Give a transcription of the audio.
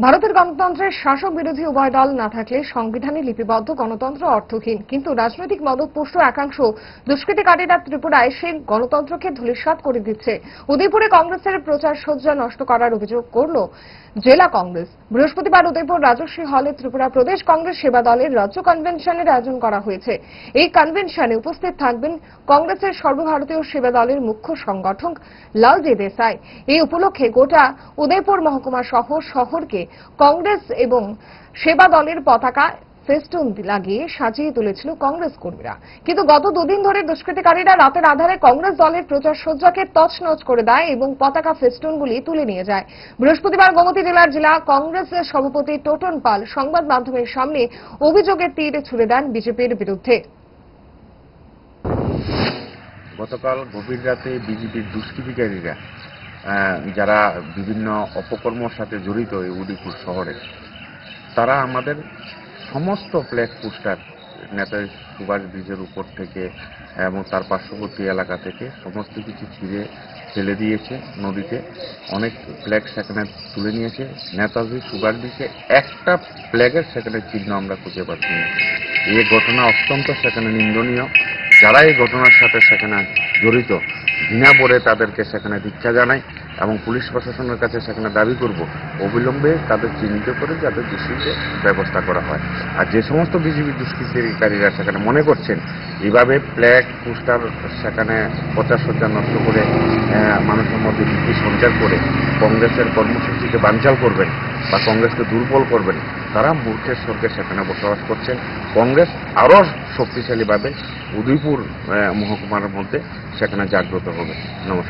ভারতের গণতন্ত্রের শাসক বিরোধী উভয় দল না থাকলে সংবিধানে লিপিবদ্ধ গণতন্ত্র অর্থহীন। কিন্তু রাজনৈতিক মদতপুষ্ট একাংশ দুষ্কৃতিকারীরা ত্রিপুরায় সেই গণতন্ত্রকে ধূলিসাৎ করে দিচ্ছে। উদয়পুরে কংগ্রেসের প্রচার সজ্জা নষ্ট করার অভিযোগ করল জেলা কংগ্রেস। বৃহস্পতিবার উদয়পুর রাজশ্রী হলে ত্রিপুরা প্রদেশ কংগ্রেস সেবা দলের রাজ্য কনভেনশনের আয়োজন করা হয়েছে। এই কনভেনশনে উপস্থিত থাকবেন কংগ্রেসের সর্বভারতীয় সেবা দলের মুখ্য সংগঠক লালজি দেসাই। এই উপলক্ষে গোটা উদয়পুর মহকুমা সহ শহরকে কংগ্রেস এবং সেবা দলের পতাকা ফেস্টুন লাগিয়ে সাজিয়ে তুলেছিল কংগ্রেস কর্মীরা। কিন্তু গত দুদিন ধরে দুষ্কৃতিকারীরা রাতের আধারে কংগ্রেস দলের প্রচার সজ্জাকে তছনছ করে দেয় এবং পতাকা ফেস্টুনগুলি তুলে নিয়ে যায়। বৃহস্পতিবার গোমতী জেলার জেলা কংগ্রেস সভাপতি টোটন পাল সংবাদ মাধ্যমের সামনে অভিযোগের তীর ছুড়ে দেন বিজেপির বিরুদ্ধে। গতকাল গভীর রাতে বিজেপির দুষ্কৃতিকারীরা যারা বিভিন্ন অপকর্মের সাথে জড়িত এই উদয়পুর শহরে, তারা আমাদের সমস্ত ফ্ল্যাগ পোস্টার নেতাজি সুভাষ ব্রিজের উপর থেকে এবং তার পার্শ্ববর্তী এলাকা থেকে সমস্ত কিছু ছিঁড়ে ফেলে দিয়েছে নদীতে। অনেক ফ্ল্যাগ সেখানে তুলে নিয়েছে। নেতাজি সুভাষ ব্রিজে একটা ফ্ল্যাগের সেখানে চিহ্ন আমরা খুঁজে পাচ্ছি না। এই ঘটনা অত্যন্ত সেখানে নিন্দনীয়। যারা এই ঘটনার সাথে সেখানে জড়িত, ঘৃণা ভরে তাদেরকে সেখানে দীক্ষা জানাই এবং পুলিশ প্রশাসনের কাছে সেখানে দাবি করব অবিলম্বে তাদের চিহ্নিত করে যাদের দোষীকে ব্যবস্থা করা হয়। আর যে সমস্ত বিজেপি দুষ্কৃতিকারীরা সেখানে মনে করছেন এইভাবে ফ্ল্যাগ পোস্টার সেখানে প্রচার সজ্জা নষ্ট করে মানুষের মধ্যে ভীতি সঞ্চার করে কংগ্রেসের কর্মসূচিকে বানচাল করবেন বা কংগ্রেসকে দুর্বল করবেন, তারা মূর্খের স্বর্গে সেখানে বসবাস করছেন। কংগ্রেস আরও শক্তিশালীভাবে উদয়পুর মহকুমার মধ্যে সেখানে জাগ্রত হবে। নমস্কার।